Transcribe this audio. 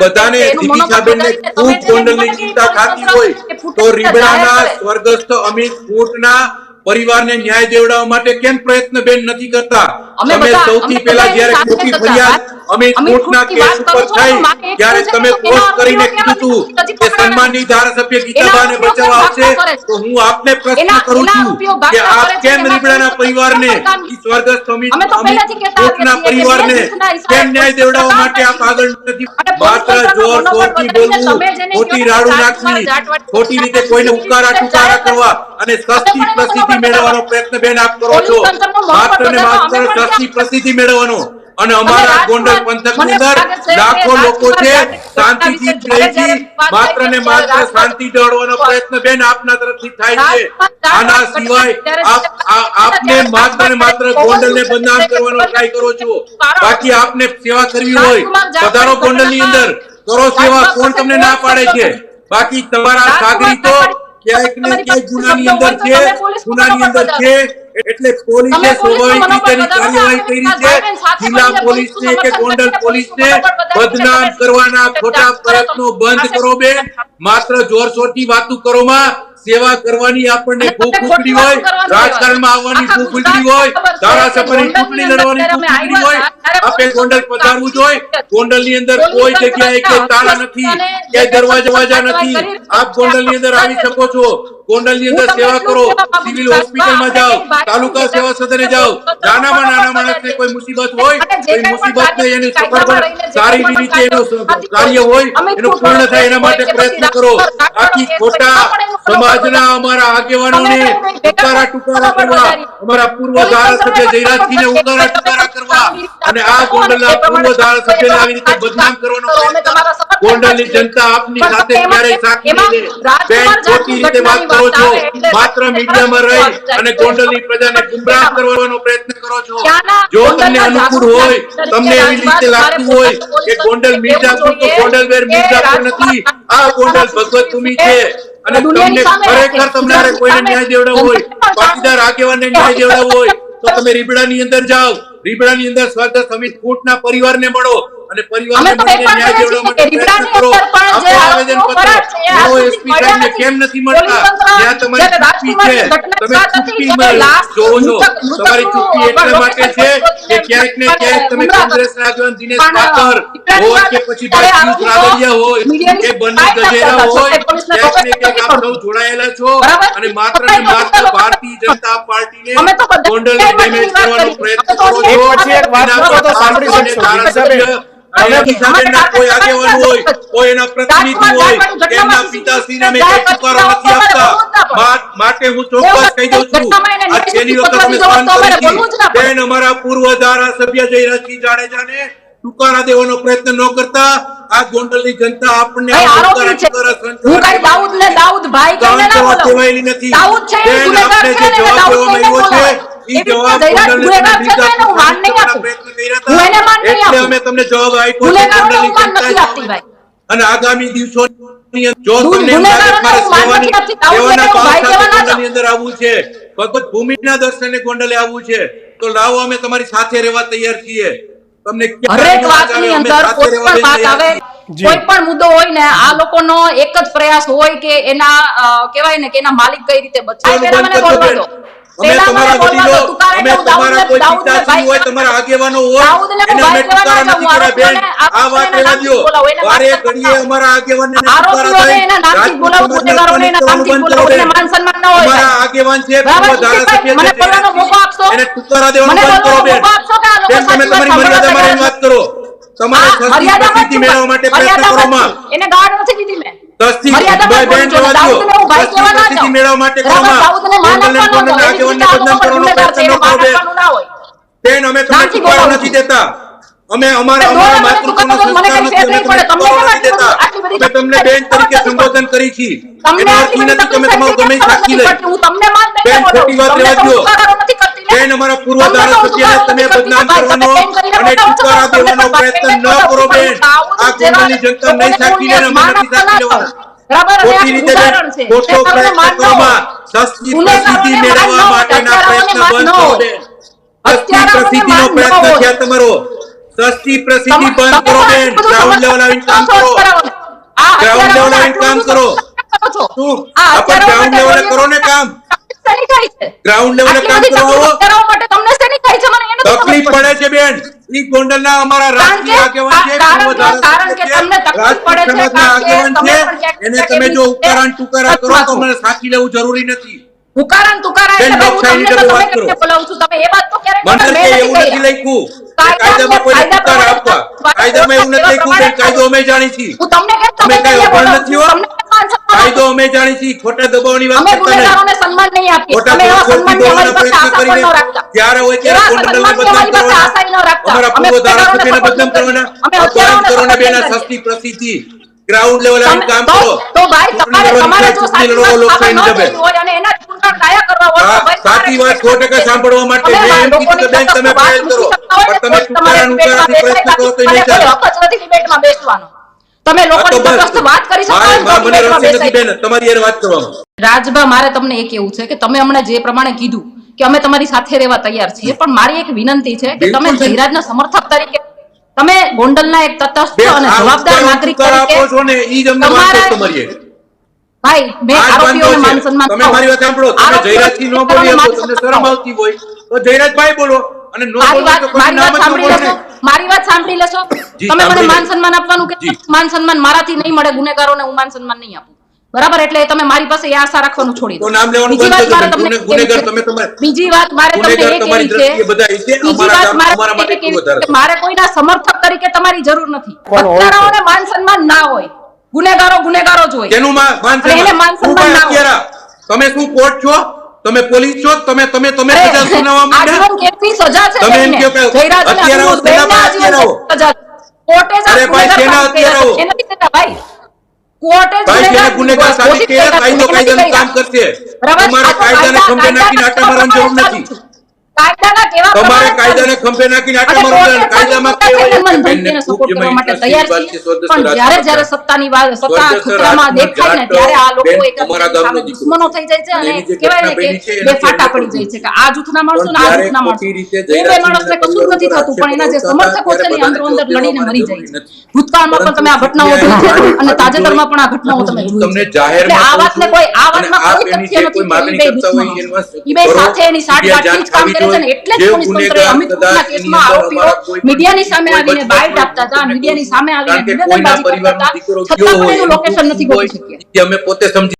બધાને દીદીસાબેનને ખૂબ ગોંડલની ચિંતા થતી હોય તો રીબડાના સ્વર્ગસ્થ અમિત કોટના પરિવારને ન્યાય દેવડાવવા માટે કેમ પ્રયત્ન બેન નથી કરતા? તમે સૌથી પહેલા જ્યારે ખોટી ફરિયાદ અમિત કોટના કેસ ઉપર થઈ ત્યારે તમે પોસ્ટ કરીને કીધું હતું કે સન્માનની ધારાસભ્ય ગીતાબાને બચાવવા આવશે, તો હું આપને પ્રશ્ન કરું છું કે આપ કેમ રીબડાના પરિવારને સ્વર્ગસ્થ અમિત કોટના પરિવારને કેમ ન્યાય દેવડાવવા માટે આપ આગળ નથી? માત્ર જોર જોરથી બોલવું, ખોટી રાડું નાખવી, ખોટી રીતે કોઈને ઉકારા ટુકારા કરવા અને સસ્તી પ્રસિદ્ધિ મેળવવાનો પ્રયત્ન બેન આપ કરો છો. માત્ર ને માત્ર સસ્તી પ્રસિદ્ધિ મેળવવાનો. અને અમારા ગોંડલ પંથકની અંદર લાખો લોકો છે શાંતિથી રહી માત્ર ને માત્ર શાંતિ દોડવાનો પ્રયત્ન બેન આપના તરફથી થાય છે. આના સિવાય આપને માત્ર ને માત્ર ગોંડલને બદનામ કરવાનો ટ્રાય કરો છો. બાકી આપને સેવા કરવી હોય પધારો ગોંડલની અંદર કરો સેવા, કોણ તમને ના પાડે છે? બાકી તમારા સાગરીતો ક્યાંક ને ક્યાંક ગુનાની અંદર છે, ગુનાની અંદર છે એટલે પોલીસે સ્વાભાવિક રીતેની કાર્યવાહી કરી છે. જિલ્લા પોલીસને કે ગોંડલ પોલીસને બદનામ કરવાના ખોટા પ્રયત્નો બંધ કરો બેન. માત્ર જોરશોરથી વાતો કરોમાં સેવા કરવાની આપણને ભૂખ ઉકળી હોય, રાજકારણમાં આવવાની ભૂખ ઉકળી હોય, ધારાસભ્યની ચૂંટણી લડવાની ભૂખ ઉકળી હોય, આપણે ગોંડલ પધારવું જોઈએ. ગોંડલની અંદર કોઈ જગ્યાએ કે તાળા નથી, કે દરવાજા નથી. આપ ગોંડલની અંદર આવી શકો છો. ગોંડલની અંદર સેવા કરો, સિવિલ હોસ્પિટલમાં જાઓ, તાલુકા સેવા સદને જાઓ. નાનામાં નાના માણસને કોઈ મુસીબત હોય તો એ મુસીબતને એની સફળ સારી રીતે એનો કાર્ય હોય એનું પૂર્ણ થાય એના માટે પ્રયત્ન કરો. બાકી ખોટા સમાજના અમારા આગેવાનોને ઉકારા ટુકારા કરવા, અમારા પૂર્વ ધારાસભ્ય જયરાજસિંહને ઉકારા ટુકારા કરવા અને આ ગોંડલના પૂર્વ ધારાસભ્યને આવી રીતે બદનામ કરવાનો પ્રયત્ન ગોંડલની જનતા આપની સાથે ક્યારેય સાથી નહીં દે. બેન ખોટી રીતે વાત કરો છો, માત્ર મીડિયામાં રહી અને ગોંડલની પ્રજાને ગુમરાહ કરવાનો પ્રયત્ન કરો છો. જો તમને અનુકૂળ હોય, તમને એવી રીતે લાગતું હોય કે ગોંડલ મિર્જાપુર તો ગોંડલ વેર મિર્જાપુર નથી, આ ગોંડલ ભગવત ભૂમિ છે અને તમને ખરેખર તમારે કોઈને ન્યાય દેવડાવવો હોય, પાટીદાર આગેવાનને ન્યાય દેવડાવવો હોય તો તમે રીબડાની અંદર જાઓ. રીબડાની અંદર સ્વર્ગસ્થ અમિત કોટના પરિવારને મળો અને પરિવારને મળીને ન્યાય દેવડાવવા માટે પ્રયત્ન કરો. આપો આવેદન પત્ર. મળો એસપી સાહેબને કેમ નથી મળતા? ત્યાં તમારી ચૂંટણી છે, તમે ચૂંટણીમાં જોવો છો. તમારી ચૂંટણી એટલા માટે છે કે ક્યાંક ને ક્યાંક તમે કોંગ્રેસના આગેવાન દિનેશ પાટર હોય કે પછી ભાઈ રાદડિયા હોય કે બંને ગજેરા હોય, ક્યાંક ને ક્યાંક આપ સૌ જોડાયેલા છો અને માત્ર ને માત્ર ભારતીય જનતા પાર્ટીને ગોંડલને ડેમેજ કરવાનો પ્રયત્ન કરો છો. કોઈ આગેવાન હોય, કોઈ એના પ્રતિનિધિ હોય, તેમના પિતાશ્રીને અમે કોઈ પુકારો નથી આપતા. માટે હું ચોક્કસ કહી દઉં છું, આ છેલ્લી વખત અમે સહન કરી બેન અમારા પૂર્વ ધારાસભ્ય જયરાજસિંહ જાડેજાને ટુકારા દેવાનો પ્રયત્ન ન કરતા. આ ગોંડલની જનતા આપણને દેવાયેલી નથી. બેન આપને જે જવાબ દેવામાં આવ્યો છે ઈ જવાબ ગોંડલને એટલે અમે તમને જવાબ આપ્યો છે ગોંડલની જનતાએ. અને આગામી દિવસોની જો તમને સેવાના ભાવ સાથે ગોંડલની અંદર આવવું છે, ભગવત ભૂમિના દર્શને ગોંડલે આવવું છે તો લાવો, અમે તમારી સાથે રહેવા તૈયાર છીએ. તમને હરેક વાતની અંદર કોઈ પણ વાત આવે, કોઈ પણ મુદ્દો હોય ને, આ લોકોનો એક જ પ્રયાસ હોય કે એના કહેવાય ને કે એના માલિક કઈ રીતે બચાવે. પેલા મને બોલવા દો. અમે તમારા વડીલો, અમે તમારા કોઈ પિતાશ્રી હોય, તમારા આગેવાનો હોય એને અમે ટુકારા નથી કર્યા બેન. આ વાત રહેવા દો. વારે ઘડીએ અમારા આગેવાનને ટુકારા થાય, રાજપૂતોને માન સન્માન ન હોય. અમારા આગેવાન છે, પૂર્વ ધારાસભ્ય છે, એને ટુકારા દેવાનું બંધ કરો બેન. બેન તમે તમારી મર્યાદામાં રહીને વાત કરો. તમારે સસ્તી પ્રસિદ્ધિ મેળવવા માટે પ્રયત્ન કરો માં. એને ગાળ નથી દીધી મેં. સસ્તી બેન જવા દો. સસ્તી પ્રસિદ્ધિ મેળવવા માટે કરો માં. ગોંડલના આગેવાનને બદનામ કરવાનો પ્રયત્ન ન કરો બેન. બેન અમે તમને ટુકારો નથી દેતા. અમે અમારા માતૃત્વનો સંસ્કાર નથી, અમે તમને ટુકારો નથી દેતા. અમે તમને બેન તરીકે સંબોધન કરી છે. એનો અર્થ નથી તમે તમારું ગમે સાચી લે. બેન ખોટી વાત રહેવા દો. બેન અમારા પૂર્વ ધારાસભ્યને તમે બદનામ કરવાનો અને ટુકારા દેવાનો પ્રયત્ન ન કરો બેન. આ ગોંડલની જનતા નહીં સાચી લે, અમે નથી સાચી લેવાના. ખોટી રીતે બેન ખોટો પ્રયત્ન કરવામાં સસ્તી પ્રસિદ્ધિ મેળવવા માટેના પ્રયત્ન બંધ કરો બેન. સસ્તી પ્રસિદ્ધિનો પ્રયત્ન છે તમારો. સસ્તી પ્રસિદ્ધિ બંધ કરો બેન, ગ્રાઉન્ડ લેવલ આવીને કામ કરો, ગ્રાઉન્ડ લેવલ આવીને કામ કરો. શું આપણે ગ્રાઉન્ડ લેવલે કરો ને કામ, ગ્રાઉન્ડ લેવલે કામ કરો. તકલીફ પડે છે બેન, ઈ ગોંડલના અમારા રાજકીય આગેવાન છે, રાજકીય સમાજના આગેવાન છે, એને તમે જો ઉકારા ને ટુકારા કરો તો મને સાચી લેવું જરૂરી નથી. ઉકારા ને ટુકારા બેન, એટલે હું લોકશાહીની તમને તમે તો વાત તમે કરો. કેમ બોલાવું છું? તમે એ વાત તો ક્યારેય મને મેં કે નથી એવું નથી કહી. લખ્યું કાયદામાં કોઈને ટુકારા આપવા, કાયદામાં એવું નથી લખ્યું બેન, કાયદો અમે જાણી છીએ. હું તમને કેમ અમે તમે કઈ નહીં અભણ બોલાવું નથી છું? હો. તમને કેમ માન સન્માન કાયદો અમે જાણી છીએ, ખોટા દબાવની વાત અમે કરતા નહીં. ગુનેગારોને સન્માન નહીં આપીએ. ખોટા અમે એવા ખોટી સન્માનની અમારી દબાવવાના પાસે પ્રયત્ન આશા પણ કરીને ન રાખતા. જ્યારે હોય ત્યારે એવા ગોંડલને સન્માનની બદનામ અમારી પાસે કરવાના, આશા ન રાખતા. અમારા અમે પૂર્વ ધારાસભ્યને ગુનેગારોને બદનામ કરવાના, અમે અપમાન હત્યારાઓને કરવાના બેન, આ સન્માન સસ્તી પ્રસિદ્ધિ. ગ્રાઉન્ડ લેવલ આવીને કામ તો- કરો. તો ભાઈ તમારે જો સાચી વાત લોકશાહીની ખબર ન જબે. થઈ હોય અને એના ગુણગાન ગાયા કરવા હોય તો ભાઈ સાચી તમારે વાત 100% સાંભળવા માટે તમે મેં એમ કીધું કે બેન તમે વાત પ્રયાસ કરો, મૂકી શકતા હોય પણ ને તમે તો જ તમારે ટુકારા ડિબેટમાં ટુકારાથી પ્રયત્ન કરો તો બેસાય. નહીં મને ચાલે. કોઈ હક જ નથી ડિબેટમાં બેસવાનો. તમે આ તો લોકોની બસ. તટસ્થ વાત કરી શકો મારે- છો તો મને ડિબેટમાં રસ નથી બેસાય. બેન તમારી યાર વાત કરવામાં. રાજભા, મારે તમને એ કેવું છે કે તમે હમણાં જે પ્રમાણે કીધું કે અમે તમારી સાથે રહેવા તૈયાર છીએ, પણ મારી એક વિનંતી છે કે તમે બિલકુલ. જયરાજના સમર્થક તરીકે, તમે ગોંડલના એક તટસ્થ બેન, અને આ જવાબદાર ઉત્તર નાગરિક ટુકારા આપો છો ને, તરીકે ઈ જ અમને વાંધો છે તમારા- તમારી. ભાઈ, મેં આ જ આરોપીઓને વાંધો માન છે. સન્માન તમે મારી વાત સાંભળો, તમે આરોપીઓને જયરાજથી ન બોલી શકો, તમને શરમ આવતી હોય તો જયરાજભાઈ બોલો, અને ન મારી બોલો વાત તો કોઈ નામ જ ન સાંભળી બોલો લેશો? ને. મારી વાત સાંભળી લેશો? જી, તમે મને સાંભળી માન લે. સન્માન આપવાનું કે જી. માન સન્માન મારાથી નહીં મળે, ગુનેગારોને હું માન સન્માન નહીં આપું. બરાબર, એટલે તમે મારી પાસે એ આશા રાખવાનું છોડી દો. તો નામ લેવાનું બીજી બંધ વાત કરજો મારે બેન. તમને ગુનેગાર કેવી તમે છે? તમારે- બીજી વાત મારે તમને ગુનેગાર એ તમારી કેવી છે? દ્રષ્ટિએ બધા છે, બીજી અમારા વાત મારે અમારા માટે તમને કેવી વધારે છે? મારે કોઈના સમર્થક તરીકે તમારી જરૂર નથી. કોણ હોય છે? હત્યારાઓને માન સન્માન ના હોય, ગુનેગારો ગુનેગારો જ હોય. તેનું માન અને એને માન સન્માન. સન્માન ના હોય. તમે શું કોર્ટ છો? તમે પોલીસ છો? તમે સજા સુનાવવા માંડ્યા? આજીવન કેદની સજા છે તમે એમ બેનને. કહો કે જયરાજને હત્યારાઓ આજીવન બેનને સેનામાં આજીવન હત્યારાઓ. સજા. કોર્ટે જ આ અરે ભાઈ, ગુનેગાર સેના સાબિત કર્યા હત્યારાઓ. છે. એનાથી સજા ભાઈ. કોર્ટે જ ભાઈ, જેને ગુનેગાર સાબિત ઘોષિત કર્યા, કાયદો કર્યા છે. કાયદાનું કામ કરશે. બરાબર? તમારે આ તો કાયદાને ખંભે નાખીને આટા મારવાની જરૂર કાયદા નથી. કાયદાના કેવા તમારે પ્રમાણે કાયદાને ખંભે નાખીને આટા અને મારવાના. કોર્ટે કાયદામાં સાબિત કર્યા છે. કહેવાય મન ધમકીને બેનને સપોર્ટ કરવા માટે ખૂબ તૈયાર જમીન છીએ. સ્વદેશ પણ રાજકારણ. જ્યારે સત્તાની વાત સત્તા સ્વદેશ ખતરામાં રાજકારણ દેખાય ને જાટ ત્યારે આ લોકો બેન, એકબીજાની અમારા સામે ગામનો દીકરો. દુશ્મનો થઈ જાય છે અને એની જે કહેવાય ને ઘટના બની છે, કે બે એનાથી ફાટા એમને પડી જાય છે કે આ જૂથના માણસો ને આ જ્યારે જૂથના માણસો. ખોટી રીતે એ બે માણસને કશું જ નથી થતું, પણ એના જે સમર્થકો છે ને એ અંદરો અંદર લડીને મરી જાય છે. ભૂતકાળમાં પણ તમે આ ઘટનાઓ જોઈ છે અને તાજેતરમાં પણ આ ઘટનાઓ તમે જોઈ તમને છે. જાહેરમાં એટલે આ કહું વાતને છું, કોઈ આ અને વાતમાં આપ કોઈ એની તથ્ય જે નથી કોઈ કે માગણી ઈ બે કરતા હોય દુશ્મનો. એમાં ઈ બે કરો, સાથે એની સાઠગાંઠથી જ કામ કરે છે ને એટલે જ જે પોલીસ તંત્રએ ગુનેગાર અમિત કદાચ કુમારના એની કેસમાં અંદર આરોપીઓ અમારા કોઈ પણ મીડિયાની સામે કોઈ આવીને બદમાશ બાઇટ આપતા હતા, હોય, મીડિયાની સામે કારણ આવીને કે કોઈના નિવેદનબાજી કરતા પરિવારનો હતા, દીકરો છતાં ગયો પણ હોય એનું એનું લોકેશન દુઃખ નથી હોય, ગોતી શક્યા. એ અમે પોતે સમજી